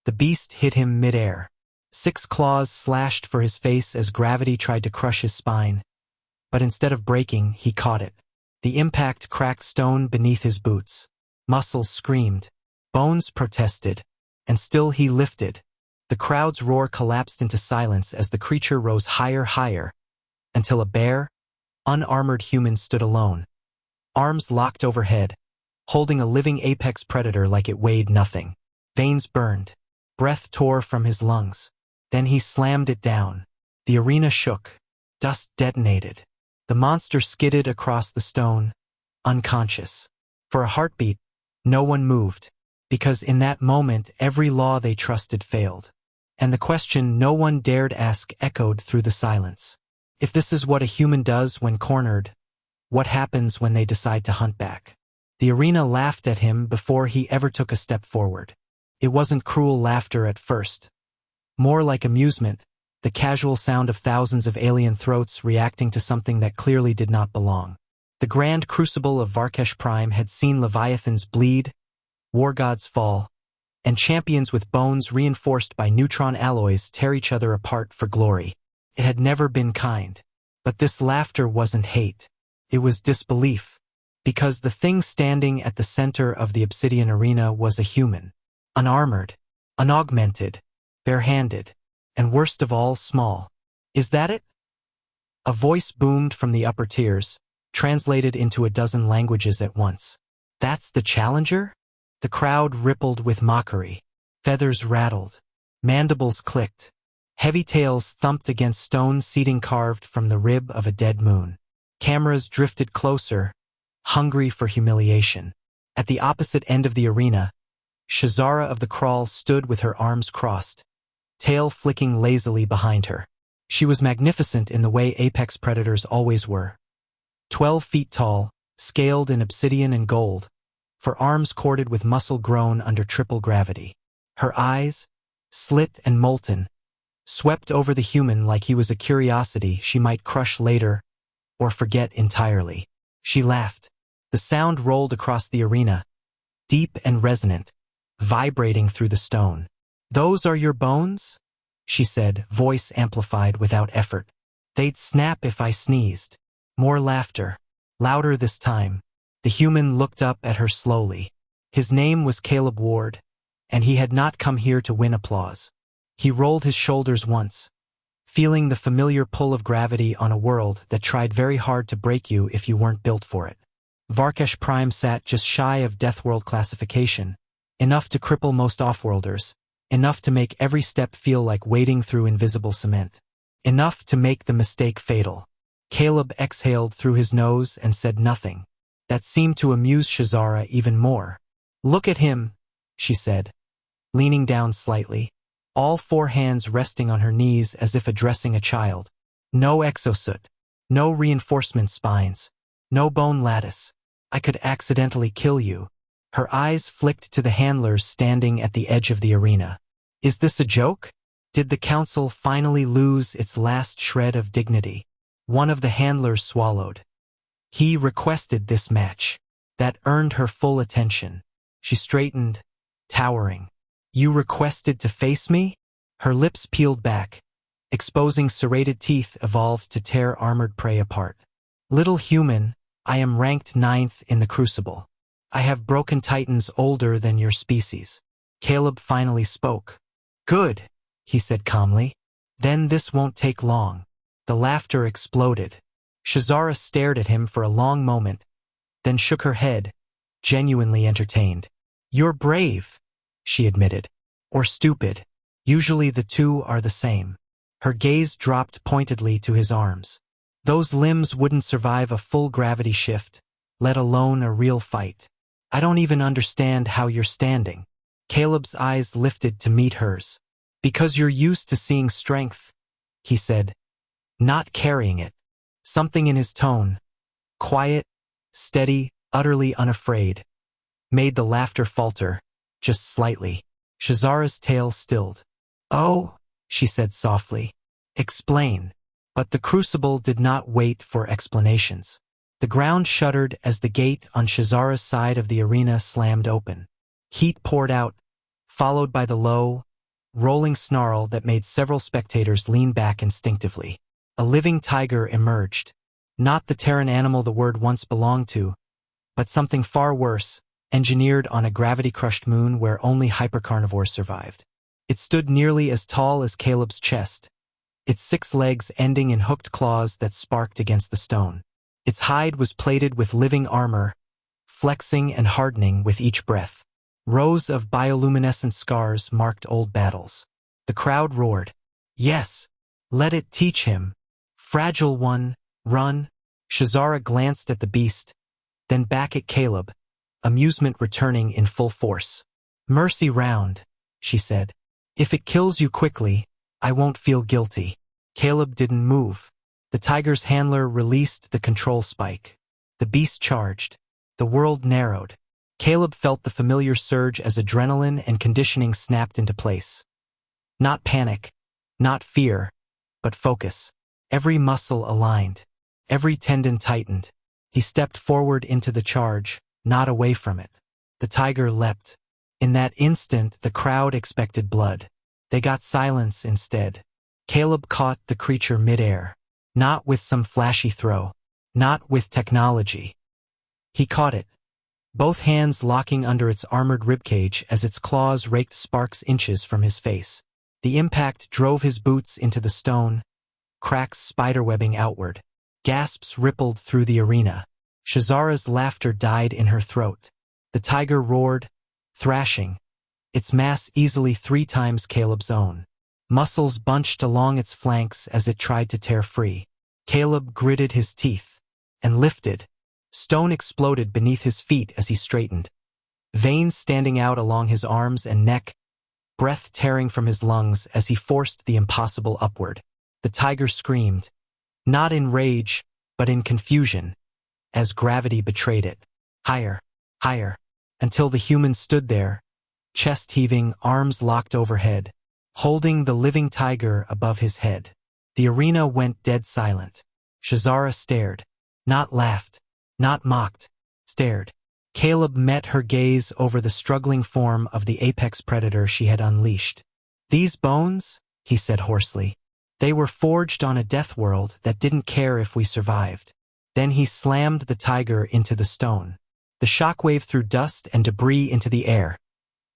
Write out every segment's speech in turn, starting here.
The beast hit him mid-air. 6 claws slashed for his face as gravity tried to crush his spine. But instead of breaking, he caught it. The impact cracked stone beneath his boots. Muscles screamed. Bones protested. And still he lifted. The crowd's roar collapsed into silence as the creature rose higher, until a bare, unarmored human stood alone. Arms locked overhead, holding a living apex predator like it weighed nothing. Veins burned. Breath tore from his lungs. Then he slammed it down. The arena shook. Dust detonated. The monster skidded across the stone, unconscious. For a heartbeat, no one moved, because in that moment every law they trusted failed. And the question no one dared ask echoed through the silence. If this is what a human does when cornered, what happens when they decide to hunt back? The arena laughed at him before he ever took a step forward. It wasn't cruel laughter at first. More like amusement, the casual sound of thousands of alien throats reacting to something that clearly did not belong. The grand crucible of Varkesh Prime had seen leviathans bleed, war gods fall, and champions with bones reinforced by neutron alloys tear each other apart for glory. It had never been kind. But this laughter wasn't hate. It was disbelief. Because the thing standing at the center of the obsidian arena was a human. Unarmored, unaugmented, barehanded, and worst of all, small. Is that it? A voice boomed from the upper tiers, translated into a dozen languages at once. That's the challenger? The crowd rippled with mockery. Feathers rattled. Mandibles clicked. Heavy tails thumped against stone seating carved from the rib of a dead moon. Cameras drifted closer, hungry for humiliation. At the opposite end of the arena, Shazara of the Crawl stood with her arms crossed, tail flicking lazily behind her. She was magnificent in the way apex predators always were. 12 feet tall, scaled in obsidian and gold, for arms corded with muscle grown under triple gravity. Her eyes, slit and molten, swept over the human like he was a curiosity she might crush later or forget entirely. She laughed. The sound rolled across the arena, deep and resonant, vibrating through the stone. "Those are your bones?" she said, voice amplified without effort. "They'd snap if I sneezed." More laughter, louder this time. The human looked up at her slowly. His name was Caleb Ward, and he had not come here to win applause. He rolled his shoulders once, feeling the familiar pull of gravity on a world that tried very hard to break you if you weren't built for it. Varkesh Prime sat just shy of Deathworld classification, enough to cripple most offworlders, enough to make every step feel like wading through invisible cement, enough to make the mistake fatal. Caleb exhaled through his nose and said nothing. That seemed to amuse Shazara even more. "Look at him," she said, leaning down slightly, all 4 hands resting on her knees as if addressing a child. "No exosuit, no reinforcement spines, no bone lattice. I could accidentally kill you." Her eyes flicked to the handlers standing at the edge of the arena. Is this a joke? Did the council finally lose its last shred of dignity? One of the handlers swallowed. He requested this match. That earned her full attention. She straightened, towering. "You requested to face me?" Her lips peeled back, exposing serrated teeth evolved to tear armored prey apart. "Little human, I am ranked 9th in the Crucible. I have broken titans older than your species." Caleb finally spoke. "Good," he said calmly. "Then this won't take long." The laughter exploded. Shazara stared at him for a long moment, then shook her head, genuinely entertained. "You're brave," she admitted. "Or stupid. Usually the two are the same." Her gaze dropped pointedly to his arms. "Those limbs wouldn't survive a full gravity shift, let alone a real fight. I don't even understand how you're standing." Caleb's eyes lifted to meet hers. "Because you're used to seeing strength," he said, not carrying it. Something in his tone, quiet, steady, utterly unafraid, made the laughter falter, just slightly. Shazara's tail stilled. "Oh," she said softly. "Explain." But the crucible did not wait for explanations. The ground shuddered as the gate on Shazara's side of the arena slammed open. Heat poured out, followed by the low, rolling snarl that made several spectators lean back instinctively. A living tiger emerged. Not the Terran animal the word once belonged to, but something far worse, engineered on a gravity-crushed moon where only hypercarnivores survived. It stood nearly as tall as Caleb's chest, its 6 legs ending in hooked claws that sparked against the stone. Its hide was plated with living armor, flexing and hardening with each breath. Rows of bioluminescent scars marked old battles. The crowd roared, "Yes! Let it teach him! Fragile one, run!" Shazara glanced at the beast, then back at Caleb, amusement returning in full force. "Mercy round," she said. "If it kills you quickly, I won't feel guilty." Caleb didn't move. The tiger's handler released the control spike. The beast charged. The world narrowed. Caleb felt the familiar surge as adrenaline and conditioning snapped into place. Not panic, not fear, but focus. Every muscle aligned. Every tendon tightened. He stepped forward into the charge, not away from it. The tiger leapt. In that instant, the crowd expected blood. They got silence instead. Caleb caught the creature midair. Not with some flashy throw. Not with technology. He caught it, both hands locking under its armored ribcage as its claws raked sparks inches from his face. The impact drove his boots into the stone, cracks spiderwebbing outward. Gasps rippled through the arena. Shazara's laughter died in her throat. The tiger roared, thrashing, its mass easily 3 times Caleb's own. Muscles bunched along its flanks as it tried to tear free. Caleb gritted his teeth and lifted. Stone exploded beneath his feet as he straightened. Veins standing out along his arms and neck, breath tearing from his lungs as he forced the impossible upward. The tiger screamed, not in rage, but in confusion, as gravity betrayed it. Higher, higher, until the human stood there, chest heaving, arms locked overhead, holding the living tiger above his head. The arena went dead silent. Shazara stared, not laughed, not mocked, stared. Caleb met her gaze over the struggling form of the apex predator she had unleashed. "These bones," he said hoarsely, "they were forged on a death world that didn't care if we survived." Then he slammed the tiger into the stone. The shockwave threw dust and debris into the air,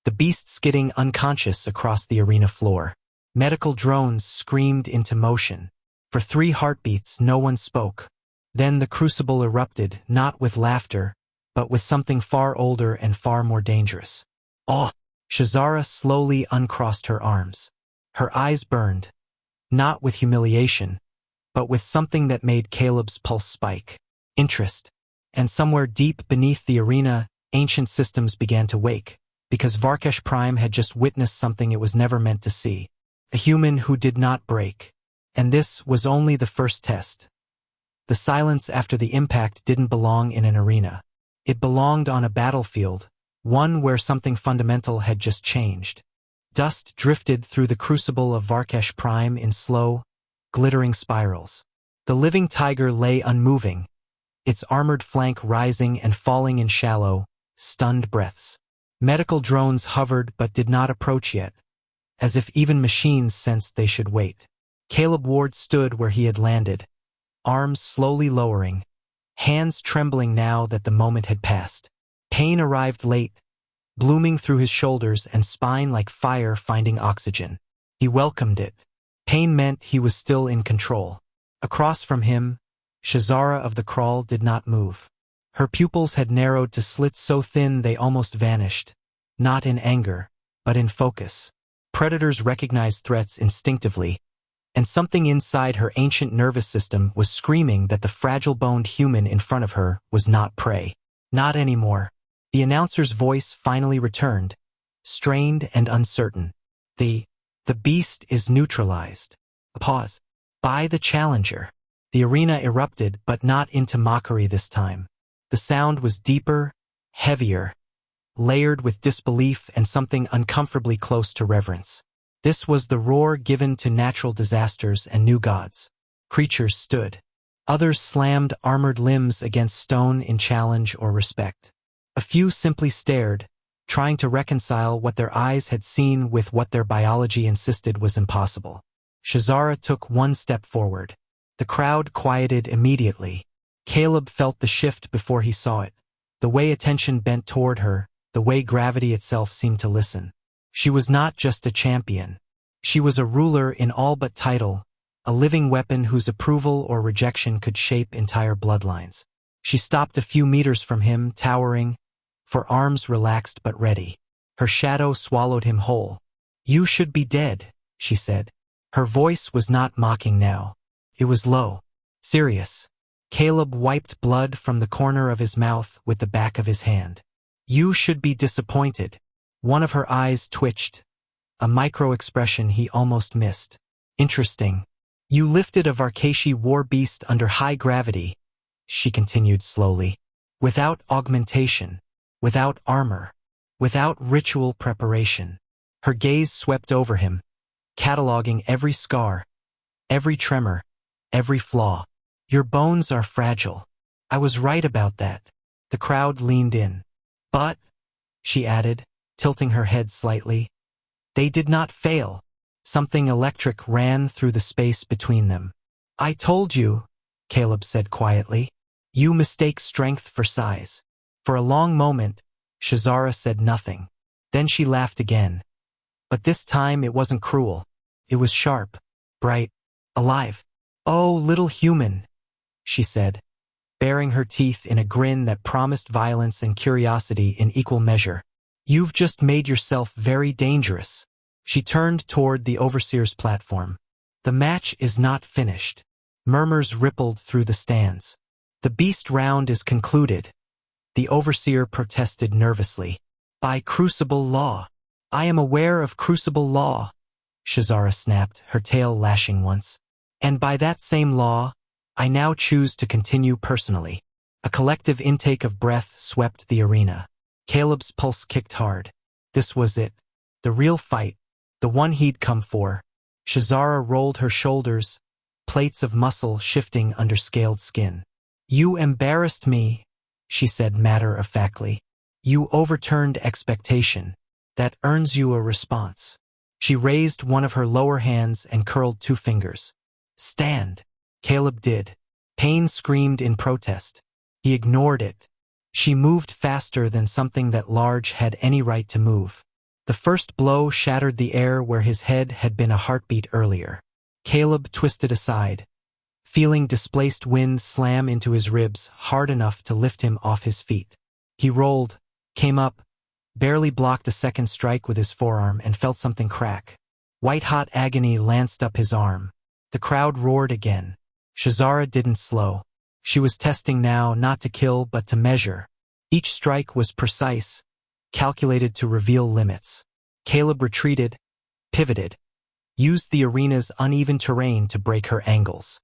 the beast skidding unconscious across the arena floor. Medical drones screamed into motion. For 3 heartbeats, no one spoke. Then the crucible erupted, not with laughter, but with something far older and far more dangerous. "Oh!" Shazara slowly uncrossed her arms. Her eyes burned, not with humiliation, but with something that made Caleb's pulse spike. Interest. And somewhere deep beneath the arena, ancient systems began to wake, because Varkesh Prime had just witnessed something it was never meant to see. A human who did not break. And this was only the first test. The silence after the impact didn't belong in an arena. It belonged on a battlefield, one where something fundamental had just changed. Dust drifted through the crucible of Varkesh Prime in slow, glittering spirals. The living tiger lay unmoving, its armored flank rising and falling in shallow, stunned breaths. Medical drones hovered but did not approach yet, as if even machines sensed they should wait. Caleb Ward stood where he had landed, arms slowly lowering, hands trembling now that the moment had passed. Pain arrived late, blooming through his shoulders and spine like fire finding oxygen. He welcomed it. Pain meant he was still in control. Across from him, Shazara of the Crawl did not move. Her pupils had narrowed to slits so thin they almost vanished, not in anger, but in focus. Predators recognized threats instinctively, and something inside her ancient nervous system was screaming that the fragile-boned human in front of her was not prey. Not anymore. The announcer's voice finally returned, strained and uncertain. The beast is neutralized. A pause. By the challenger. The arena erupted, but not into mockery this time. The sound was deeper, heavier, layered with disbelief and something uncomfortably close to reverence. This was the roar given to natural disasters and new gods. Creatures stood. Others slammed armored limbs against stone in challenge or respect. A few simply stared, trying to reconcile what their eyes had seen with what their biology insisted was impossible. Shazara took one step forward. The crowd quieted immediately. Caleb felt the shift before he saw it. The way attention bent toward her, the way gravity itself seemed to listen. She was not just a champion. She was a ruler in all but title, a living weapon whose approval or rejection could shape entire bloodlines. She stopped a few meters from him, towering, her arms relaxed but ready. Her shadow swallowed him whole. "You should be dead," she said. Her voice was not mocking now. It was low, serious. Caleb wiped blood from the corner of his mouth with the back of his hand. "You should be disappointed." One of her eyes twitched, a micro-expression he almost missed. "Interesting. You lifted a Varkashi war beast under high gravity," she continued slowly, "without augmentation, without armor, without ritual preparation." Her gaze swept over him, cataloging every scar, every tremor, every flaw. "Your bones are fragile. I was right about that." The crowd leaned in. "But," she added, tilting her head slightly, "they did not fail." Something electric ran through the space between them. "I told you," Caleb said quietly. "You mistake strength for size." For a long moment, Shazara said nothing. Then she laughed again. But this time it wasn't cruel. It was sharp, bright, alive. "Oh, little human," she said, baring her teeth in a grin that promised violence and curiosity in equal measure. "You've just made yourself very dangerous." She turned toward the overseer's platform. "The match is not finished." Murmurs rippled through the stands. "The beast round is concluded." The overseer protested nervously. "By crucible law." "I am aware of crucible law," Shazara snapped, her tail lashing once. "And by that same law, I now choose to continue personally." A collective intake of breath swept the arena. Caleb's pulse kicked hard. This was it. The real fight. The one he'd come for. Shazara rolled her shoulders, plates of muscle shifting under scaled skin. "You embarrassed me," she said matter-of-factly. "You overturned expectation. That earns you a response." She raised one of her lower hands and curled two fingers. "Stand." Caleb did. Pain screamed in protest. He ignored it. She moved faster than something that large had any right to move. The first blow shattered the air where his head had been a heartbeat earlier. Caleb twisted aside, feeling displaced wind slam into his ribs hard enough to lift him off his feet. He rolled, came up, barely blocked a second strike with his forearm and felt something crack. White-hot agony lanced up his arm. The crowd roared again. Shazara didn't slow. She was testing now not to kill but to measure. Each strike was precise, calculated to reveal limits. Caleb retreated, pivoted, used the arena's uneven terrain to break her angles.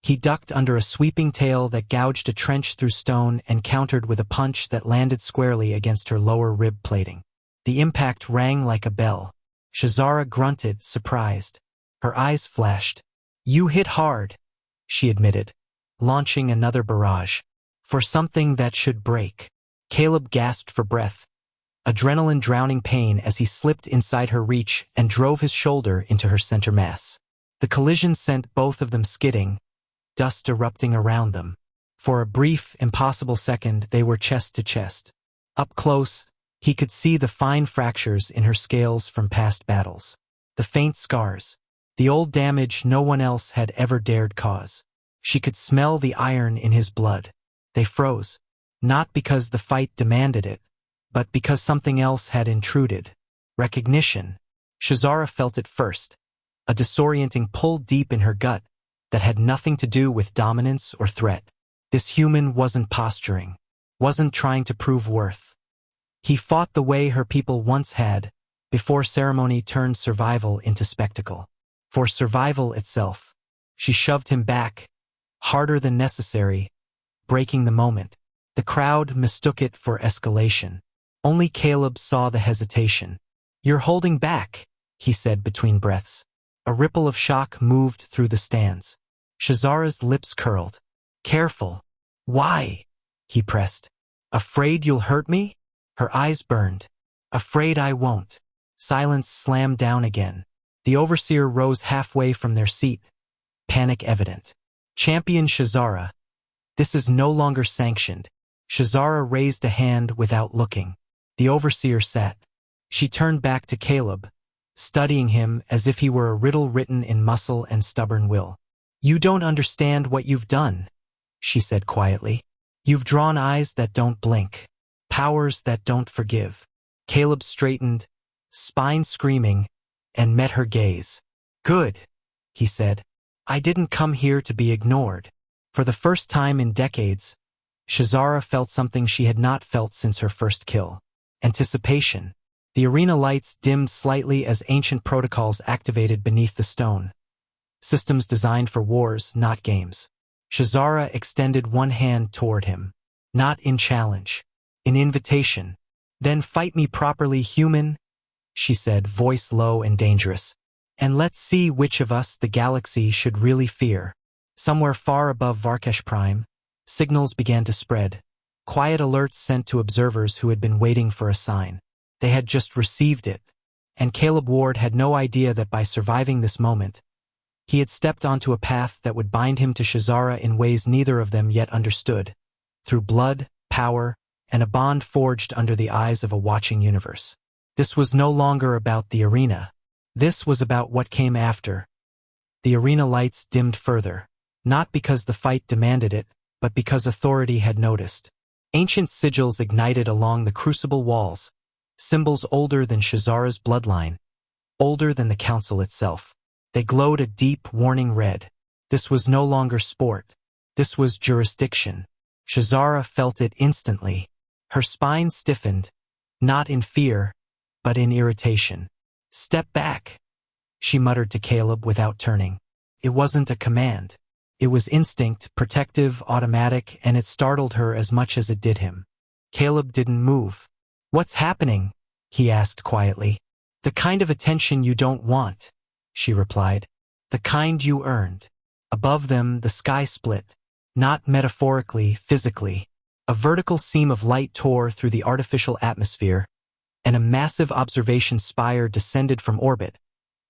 He ducked under a sweeping tail that gouged a trench through stone and countered with a punch that landed squarely against her lower rib plating. The impact rang like a bell. Shazara grunted, surprised. Her eyes flashed. "You hit hard," she admitted, launching another barrage. "For something that should break." Caleb gasped for breath, adrenaline drowning pain as he slipped inside her reach and drove his shoulder into her center mass. The collision sent both of them skidding, dust erupting around them. For a brief, impossible second, they were chest to chest. Up close, he could see the fine fractures in her scales from past battles. The faint scars. The old damage no one else had ever dared cause. She could smell the iron in his blood. They froze. Not because the fight demanded it, but because something else had intruded. Recognition. Shazara felt it first. A disorienting pull deep in her gut that had nothing to do with dominance or threat. This human wasn't posturing, wasn't trying to prove worth. He fought the way her people once had, before ceremony turned survival into spectacle. For survival itself. She shoved him back, harder than necessary, breaking the moment. The crowd mistook it for escalation. Only Caleb saw the hesitation. "You're holding back," he said between breaths. A ripple of shock moved through the stands. Shazara's lips curled. "Careful." "Why?" he pressed. "Afraid you'll hurt me?" Her eyes burned. Afraid I won't. Silence slammed down again. The overseer rose halfway from their seat, panic evident. Champion Shazara. This is no longer sanctioned. Shazara raised a hand without looking. The overseer sat. She turned back to Caleb, studying him as if he were a riddle written in muscle and stubborn will. You don't understand what you've done, she said quietly. You've drawn eyes that don't blink, powers that don't forgive. Caleb straightened, spine screaming, and met her gaze. Good, he said. I didn't come here to be ignored. For the first time in decades, Shazara felt something she had not felt since her first kill. Anticipation. The arena lights dimmed slightly as ancient protocols activated beneath the stone. Systems designed for wars, not games. Shazara extended one hand toward him. Not in challenge. In invitation. Then fight me properly, human, she said, voice low and dangerous. And let's see which of us the galaxy should really fear. Somewhere far above Varkesh Prime, signals began to spread. Quiet alerts sent to observers who had been waiting for a sign. They had just received it. And Caleb Ward had no idea that by surviving this moment, he had stepped onto a path that would bind him to Shazara in ways neither of them yet understood. Through blood, power, and a bond forged under the eyes of a watching universe. This was no longer about the arena. This was about what came after. The arena lights dimmed further, not because the fight demanded it, but because authority had noticed. Ancient sigils ignited along the crucible walls, symbols older than Shazara's bloodline, older than the council itself. They glowed a deep, warning red. This was no longer sport. This was jurisdiction. Shazara felt it instantly. Her spine stiffened, not in fear, but in irritation. Step back, she muttered to Caleb without turning. It wasn't a command. It was instinct, protective, automatic, and it startled her as much as it did him. Caleb didn't move. What's happening? He asked quietly. The kind of attention you don't want, she replied. The kind you earned. Above them, the sky split. Not metaphorically, physically. A vertical seam of light tore through the artificial atmosphere, and a massive observation spire descended from orbit,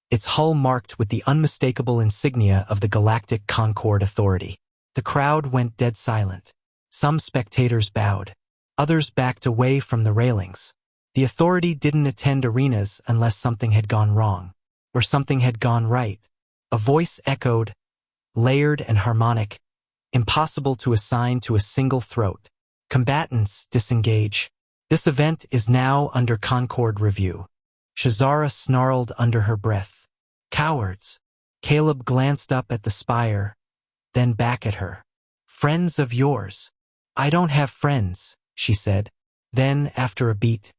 its hull marked with the unmistakable insignia of the Galactic Concord Authority. The crowd went dead silent. Some spectators bowed. Others backed away from the railings. The Authority didn't attend arenas unless something had gone wrong, or something had gone right. A voice echoed, layered and harmonic, impossible to assign to a single throat. Combatants, disengage. This event is now under Concord review. Shazara snarled under her breath. Cowards. Caleb glanced up at the spire, then back at her. Friends of yours. I don't have friends, she said. Then, after a beat,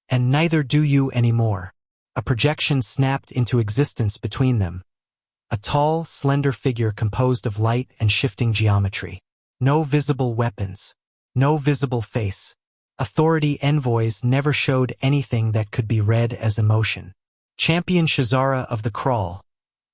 and neither do you anymore. A projection snapped into existence between them. A tall, slender figure composed of light and shifting geometry. No visible weapons. No visible face. Authority envoys never showed anything that could be read as emotion. Champion Shazara of the Crawl,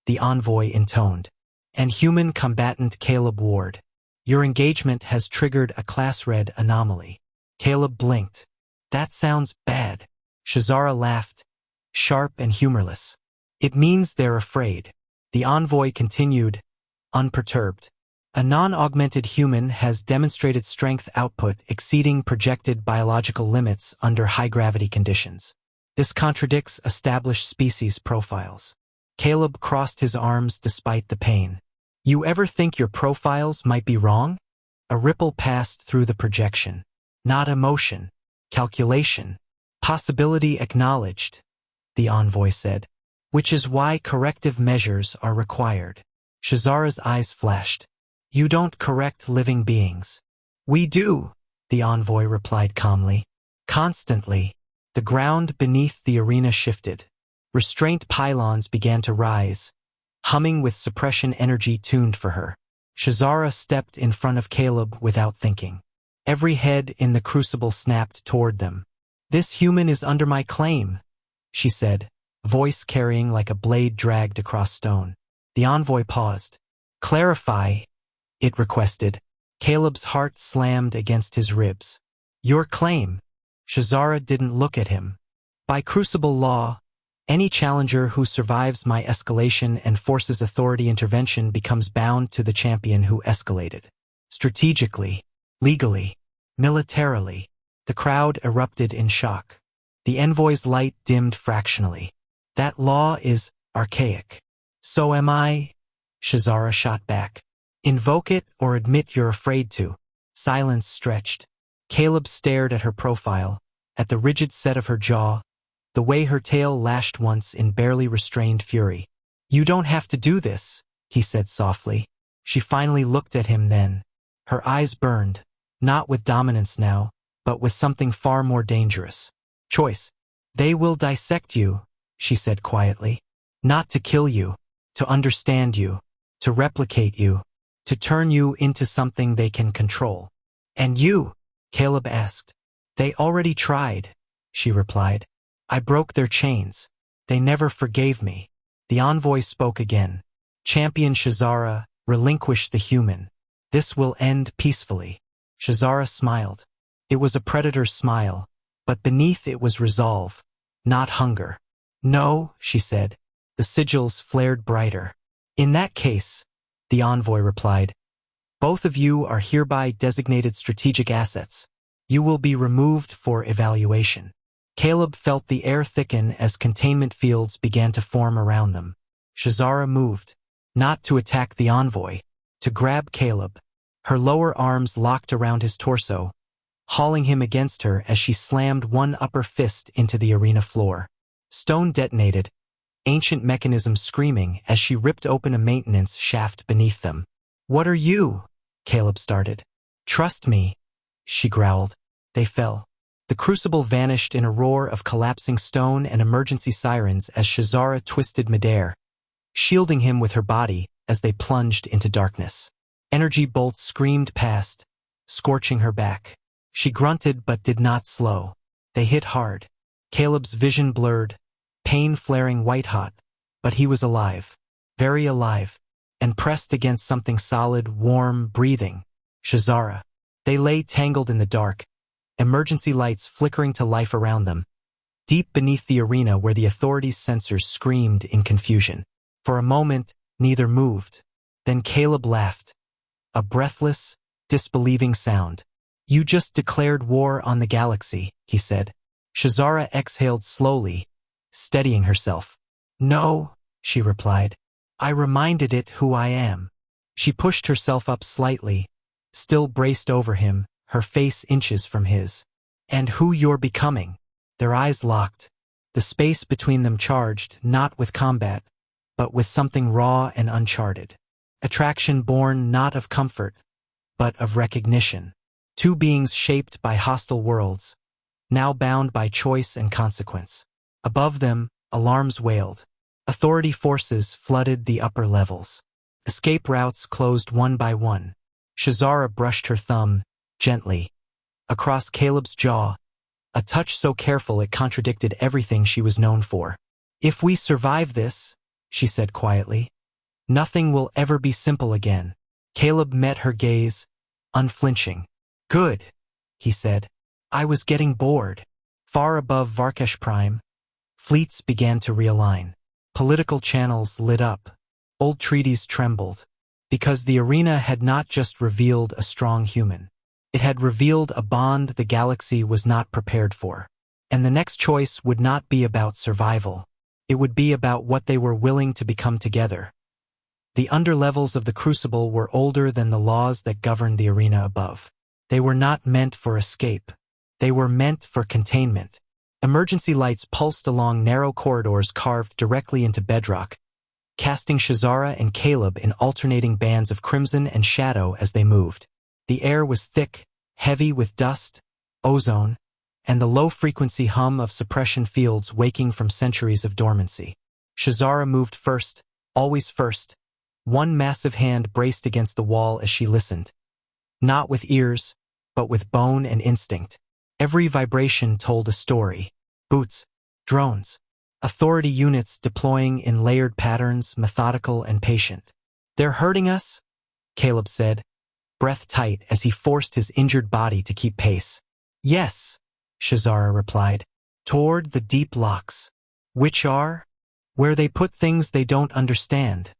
the envoy intoned. And human combatant Caleb Ward. Your engagement has triggered a class-red anomaly. Caleb blinked. That sounds bad. Shazara laughed, sharp and humorless. It means they're afraid. The envoy continued, unperturbed. A non-augmented human has demonstrated strength output exceeding projected biological limits under high-gravity conditions. This contradicts established species profiles. Caleb crossed his arms despite the pain. You ever think your profiles might be wrong? A ripple passed through the projection. Not emotion. Calculation. Possibility acknowledged, the envoy said. Which is why corrective measures are required. Shazara's eyes flashed. You don't correct living beings. We do, the envoy replied calmly. Constantly. The ground beneath the arena shifted. Restraint pylons began to rise, humming with suppression energy tuned for her. Shazara stepped in front of Caleb without thinking. Every head in the crucible snapped toward them. This human is under my claim, she said, voice carrying like a blade dragged across stone. The envoy paused. Clarify, it requested. Caleb's heart slammed against his ribs. Your claim. Shazara didn't look at him. By Crucible law, any challenger who survives my escalation and forces authority intervention becomes bound to the champion who escalated. Strategically, legally, militarily, the crowd erupted in shock. The envoy's light dimmed fractionally. That law is archaic. So am I, Shazara shot back. Invoke it or admit you're afraid to. Silence stretched. Caleb stared at her profile, at the rigid set of her jaw, the way her tail lashed once in barely restrained fury. You don't have to do this, he said softly. She finally looked at him then. Her eyes burned, not with dominance now, but with something far more dangerous. Choice. They will dissect you, she said quietly. Not to kill you, to understand you, to replicate you, to turn you into something they can control. And you? Caleb asked. They already tried, she replied. I broke their chains. They never forgave me. The envoy spoke again. Champion Shazara, relinquish the human. This will end peacefully. Shazara smiled. It was a predator's smile, but beneath it was resolve, not hunger. No, she said. The sigils flared brighter. In that case, the envoy replied, both of you are hereby designated strategic assets. You will be removed for evaluation. Caleb felt the air thicken as containment fields began to form around them. Shazara moved, not to attack the envoy, to grab Caleb. Her lower arms locked around his torso, hauling him against her as she slammed one upper fist into the arena floor. Stone detonated, ancient mechanisms screaming as she ripped open a maintenance shaft beneath them. What are you? Caleb started. Trust me, she growled. They fell. The crucible vanished in a roar of collapsing stone and emergency sirens as Shazara twisted midair, shielding him with her body as they plunged into darkness. Energy bolts screamed past, scorching her back. She grunted but did not slow. They hit hard. Caleb's vision blurred, pain flaring white-hot, but he was alive, very alive, and pressed against something solid, warm, breathing. Shazara. They lay tangled in the dark, emergency lights flickering to life around them, deep beneath the arena where the authorities' sensors screamed in confusion. For a moment, neither moved. Then Caleb laughed. A breathless, disbelieving sound. You just declared war on the galaxy, he said. Shazara exhaled slowly, steadying herself. No, she replied. I reminded it who I am. She pushed herself up slightly, still braced over him, her face inches from his. And who you're becoming. Their eyes locked, the space between them charged not with combat, but with something raw and uncharted. Attraction born not of comfort, but of recognition. Two beings shaped by hostile worlds, now bound by choice and consequence. Above them, alarms wailed. Authority forces flooded the upper levels. Escape routes closed one by one. Shazara brushed her thumb, gently, across Caleb's jaw, a touch so careful it contradicted everything she was known for. If we survive this, she said quietly, nothing will ever be simple again. Caleb met her gaze, unflinching. Good, he said. I was getting bored. Far above Varkesh Prime, fleets began to realign. Political channels lit up. Old treaties trembled. Because the arena had not just revealed a strong human. It had revealed a bond the galaxy was not prepared for. And the next choice would not be about survival. It would be about what they were willing to become together. The underlevels of the crucible were older than the laws that governed the arena above. They were not meant for escape. They were meant for containment. Emergency lights pulsed along narrow corridors carved directly into bedrock, casting Shazara and Caleb in alternating bands of crimson and shadow as they moved. The air was thick, heavy with dust, ozone, and the low-frequency hum of suppression fields waking from centuries of dormancy. Shazara moved first, always first. One massive hand braced against the wall as she listened. Not with ears, but with bone and instinct. Every vibration told a story. Boots, drones, authority units deploying in layered patterns, methodical and patient. They're hurting us, Caleb said, breath tight as he forced his injured body to keep pace. Yes, Shazara replied. toward the deep locks, which are where they put things they don't understand,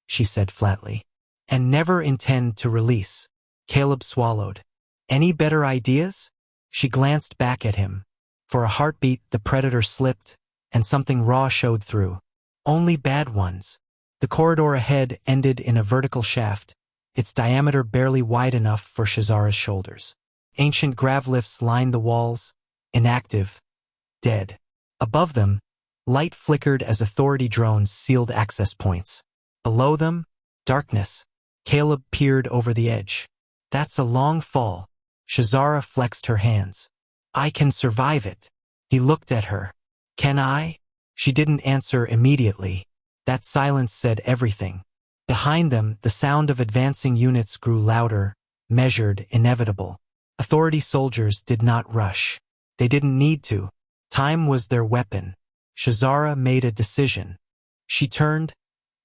she said flatly, and never intend to release. Caleb swallowed. Any better ideas? She glanced back at him. For a heartbeat, the predator slipped, and something raw showed through. Only bad ones. The corridor ahead ended in a vertical shaft, its diameter barely wide enough for Shazara's shoulders. Ancient gravlifts lined the walls, inactive, dead. Above them, light flickered as authority drones sealed access points. Below them, darkness. Caleb peered over the edge. That's a long fall. Shazara flexed her hands. I can survive it. He looked at her. Can I? She didn't answer immediately. That silence said everything. Behind them, the sound of advancing units grew louder, measured, inevitable. Authority soldiers did not rush. They didn't need to. Time was their weapon. Shazara made a decision. She turned,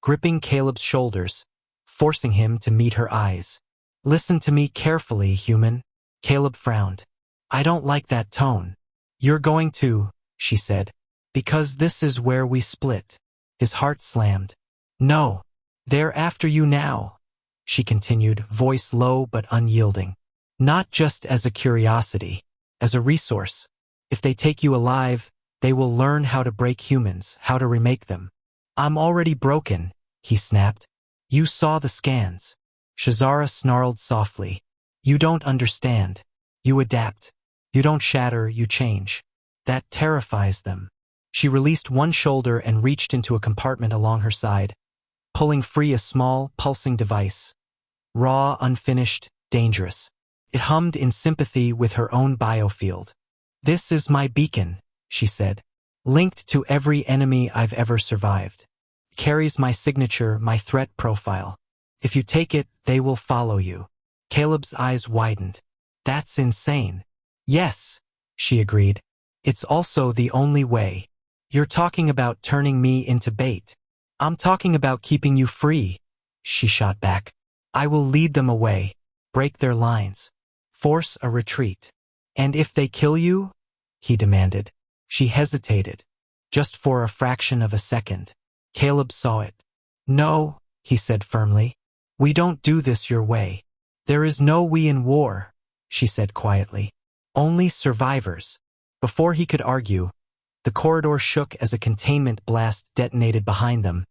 gripping Caleb's shoulders, forcing him to meet her eyes. Listen to me carefully, human. Caleb frowned. I don't like that tone. You're going to, she said. Because this is where we split. His heart slammed. No. They're after you now, she continued, voice low but unyielding. Not just as a curiosity, as a resource. If they take you alive, they will learn how to break humans, how to remake them. I'm already broken, he snapped. You saw the scans. Shazara snarled softly. You don't understand. You adapt. You don't shatter, you change. That terrifies them. She released one shoulder and reached into a compartment along her side, pulling free a small, pulsing device. Raw, unfinished, dangerous. It hummed in sympathy with her own biofield. This is my beacon, she said. Linked to every enemy I've ever survived. It carries my signature, my threat profile. If you take it, they will follow you. Caleb's eyes widened. That's insane. Yes, she agreed. It's also the only way. You're talking about turning me into bait. I'm talking about keeping you free, she shot back. I will lead them away, break their lines, force a retreat. And if they kill you? He demanded. She hesitated, just for a fraction of a second. Caleb saw it. No, he said firmly. We don't do this your way. There is no we in war, she said quietly. Only survivors. Before he could argue, the corridor shook as a containment blast detonated behind them,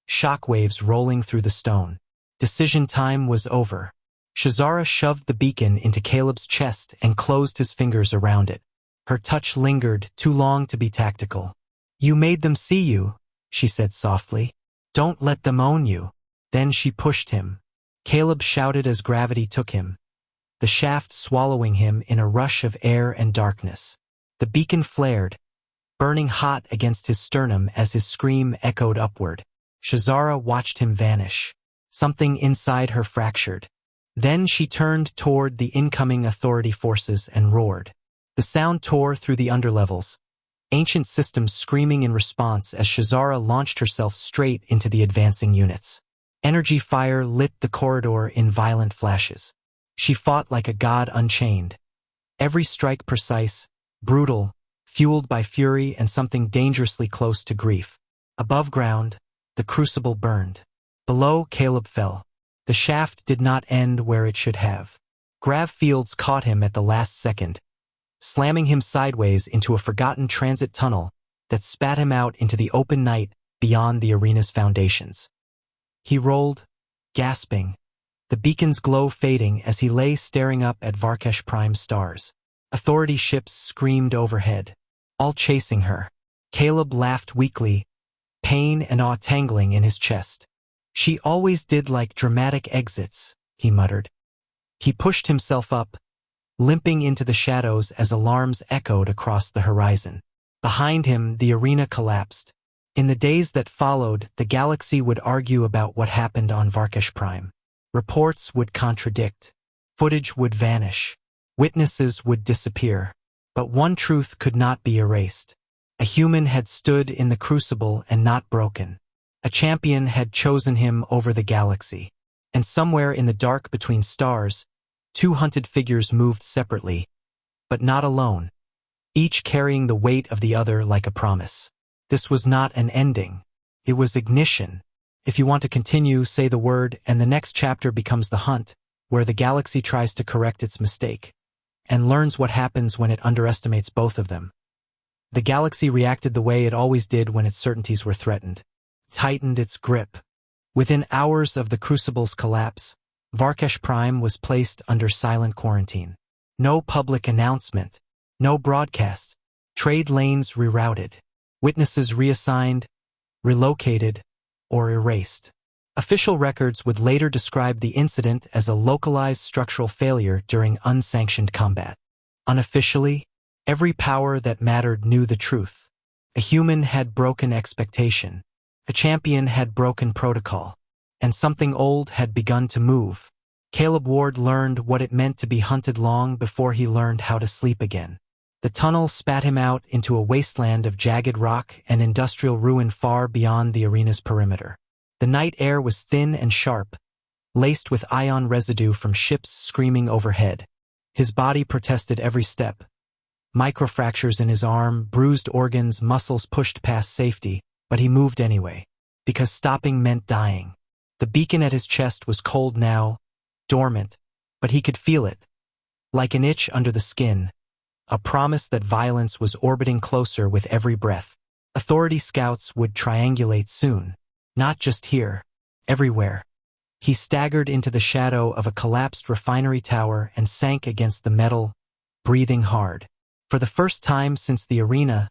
shockwaves rolling through the stone. Decision time was over. Shazara shoved the beacon into Caleb's chest and closed his fingers around it. Her touch lingered, too long to be tactical. You made them see you, she said softly. Don't let them own you. Then she pushed him. Caleb shouted as gravity took him, the shaft swallowing him in a rush of air and darkness. The beacon flared, burning hot against his sternum as his scream echoed upward. Shazara watched him vanish. Something inside her fractured. Then she turned toward the incoming authority forces and roared. The sound tore through the underlevels, ancient systems screaming in response as Shazara launched herself straight into the advancing units. Energy fire lit the corridor in violent flashes. She fought like a god unchained. Every strike precise, brutal, fueled by fury and something dangerously close to grief. Above ground, the crucible burned. Below, Caleb fell. The shaft did not end where it should have. Grav fields caught him at the last second, slamming him sideways into a forgotten transit tunnel that spat him out into the open night beyond the arena's foundations. He rolled, gasping, the beacon's glow fading as he lay staring up at Varkesh Prime's stars. Authority ships screamed overhead, all chasing her. Caleb laughed weakly, pain and awe tangling in his chest. She always did like dramatic exits, he muttered. He pushed himself up, limping into the shadows as alarms echoed across the horizon. Behind him, the arena collapsed. In the days that followed, the galaxy would argue about what happened on Varkesh Prime. Reports would contradict. Footage would vanish. Witnesses would disappear. But one truth could not be erased. A human had stood in the crucible and not broken. A champion had chosen him over the galaxy. And somewhere in the dark between stars, two hunted figures moved separately, but not alone. each carrying the weight of the other like a promise. This was not an ending. It was ignition. If you want to continue, say the word, and the next chapter becomes the hunt, where the galaxy tries to correct its mistake, and learns what happens when it underestimates both of them. The galaxy reacted the way it always did when its certainties were threatened. Tightened its grip. Within hours of the Crucible's collapse, Varkesh Prime was placed under silent quarantine. No public announcement. No broadcast. Trade lanes rerouted. Witnesses reassigned, relocated, or erased. Official records would later describe the incident as a localized structural failure during unsanctioned combat. Unofficially, every power that mattered knew the truth. A human had broken expectation. A champion had broken protocol. And something old had begun to move. Caleb Ward learned what it meant to be hunted long before he learned how to sleep again. The tunnel spat him out into a wasteland of jagged rock and industrial ruin far beyond the arena's perimeter. The night air was thin and sharp, laced with ion residue from ships screaming overhead. His body protested every step. Microfractures in his arm, bruised organs, muscles pushed past safety, but he moved anyway, because stopping meant dying. The beacon at his chest was cold now, dormant, but he could feel it, like an itch under the skin, a promise that violence was orbiting closer with every breath. Authority scouts would triangulate soon, not just here, everywhere. He staggered into the shadow of a collapsed refinery tower and sank against the metal, breathing hard. For the first time since the arena,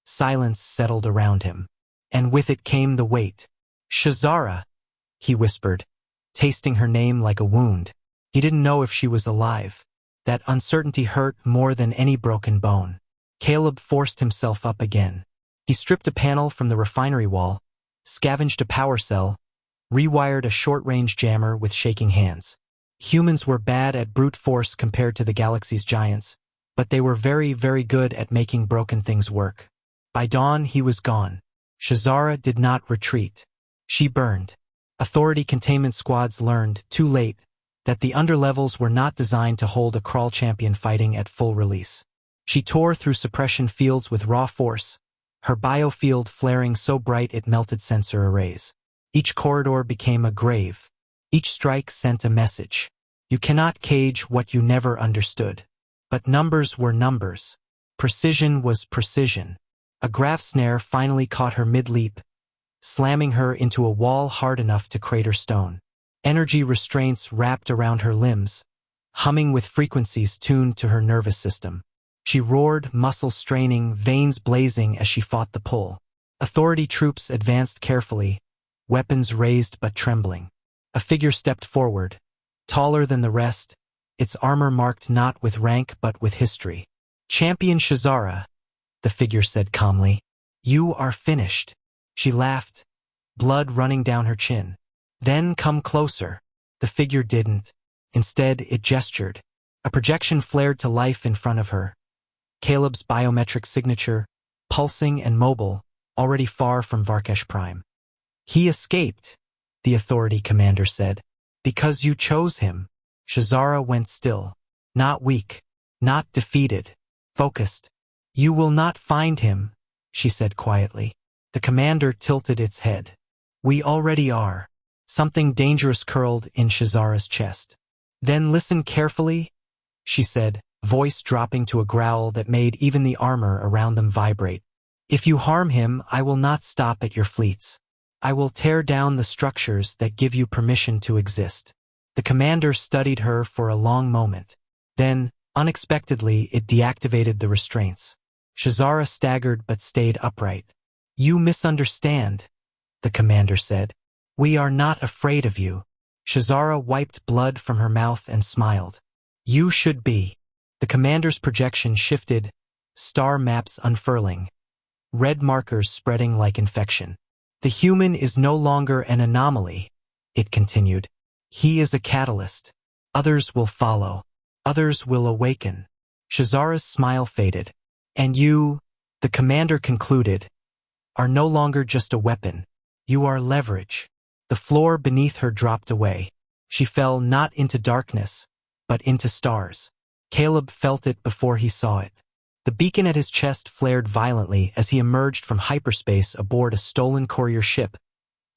silence settled around him. And with it came the weight. "Shazara," he whispered, tasting her name like a wound. He didn't know if she was alive. That uncertainty hurt more than any broken bone. Caleb forced himself up again. He stripped a panel from the refinery wall, scavenged a power cell, rewired a short-range jammer with shaking hands. Humans were bad at brute force compared to the galaxy's giants, but they were very, very good at making broken things work. By dawn, he was gone. Shazara did not retreat. She burned. Authority containment squads learned, too late, that the underlevels were not designed to hold a crawl champion fighting at full release. She tore through suppression fields with raw force, her biofield flaring so bright it melted sensor arrays. Each corridor became a grave. Each strike sent a message. You cannot cage what you never understood. But numbers were numbers. Precision was precision. A graph snare finally caught her mid-leap, slamming her into a wall hard enough to crater stone. Energy restraints wrapped around her limbs, humming with frequencies tuned to her nervous system. She roared, muscles straining, veins blazing as she fought the pull. Authority troops advanced carefully, weapons raised but trembling. A figure stepped forward, taller than the rest, its armor marked not with rank but with history. "Champion Shazara," the figure said calmly. "You are finished." She laughed, blood running down her chin. "Then come closer." The figure didn't. Instead, it gestured. A projection flared to life in front of her. Caleb's biometric signature, pulsing and mobile, already far from Varkesh Prime. "He escaped," the Authority commander said. "Because you chose him." Shazara went still. Not weak. Not defeated. Focused. "You will not find him," she said quietly. The commander tilted its head. "We already are." Something dangerous curled in Shazara's chest. "Then listen carefully," she said, voice dropping to a growl that made even the armor around them vibrate. "If you harm him, I will not stop at your fleets. I will tear down the structures that give you permission to exist." The commander studied her for a long moment. Then, unexpectedly, it deactivated the restraints. Shazara staggered but stayed upright. "You misunderstand," the commander said. "We are not afraid of you." Shazara wiped blood from her mouth and smiled. "You should be." The commander's projection shifted, star maps unfurling, red markers spreading like infection. "The human is no longer an anomaly," it continued. "He is a catalyst. Others will follow. Others will awaken." Shazara's smile faded. "And you," the commander concluded, "are no longer just a weapon. You are leverage." The floor beneath her dropped away. She fell not into darkness, but into stars. Caleb felt it before he saw it. The beacon at his chest flared violently as he emerged from hyperspace aboard a stolen courier ship,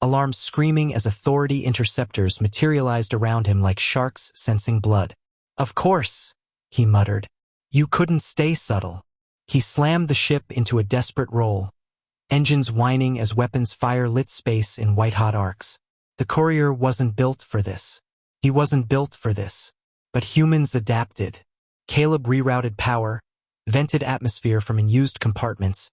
alarms screaming as authority interceptors materialized around him like sharks sensing blood. "Of course," he muttered. "You couldn't stay subtle." He slammed the ship into a desperate roll, engines whining as weapons fire lit space in white-hot arcs. The courier wasn't built for this. He wasn't built for this. But humans adapted. Caleb rerouted power, vented atmosphere from unused compartments,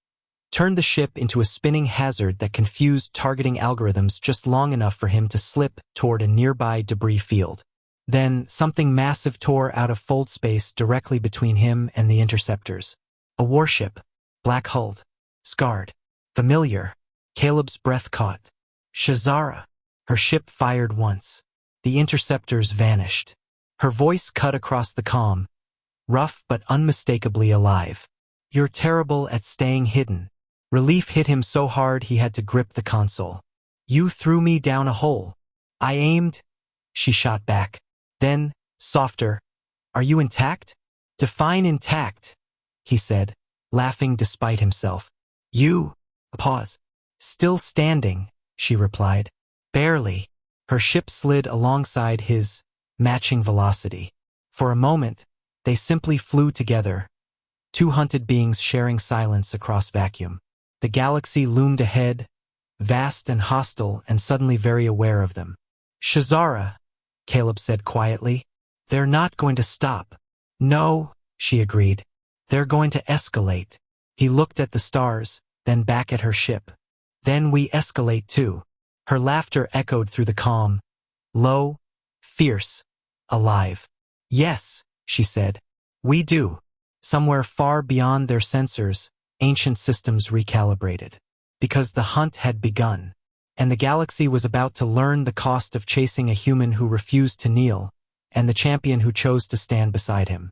turned the ship into a spinning hazard that confused targeting algorithms just long enough for him to slip toward a nearby debris field. Then, something massive tore out of fold space directly between him and the interceptors. A warship, black-hulled, scarred, familiar. Caleb's breath caught. Shazara. Her ship fired once. The interceptors vanished. Her voice cut across the comm, rough but unmistakably alive. "You're terrible at staying hidden." Relief hit him so hard he had to grip the console. "You threw me down a hole." "I aimed," she shot back. Then, softer, "Are you intact?" "Define intact," he said, laughing despite himself. "You." A pause. "Still standing," she replied. "Barely." Her ship slid alongside his, matching velocity. For a moment, they simply flew together, two hunted beings sharing silence across vacuum. The galaxy loomed ahead, vast and hostile and suddenly very aware of them. "Shazara," Caleb said quietly. "They're not going to stop." "No," she agreed. "They're going to escalate." He looked at the stars, then back at her ship. "Then we escalate too." Her laughter echoed through the calm, low, fierce, alive. "Yes," she said. "We do." Somewhere far beyond their sensors, ancient systems recalibrated. Because the hunt had begun, and the galaxy was about to learn the cost of chasing a human who refused to kneel, and the champion who chose to stand beside him.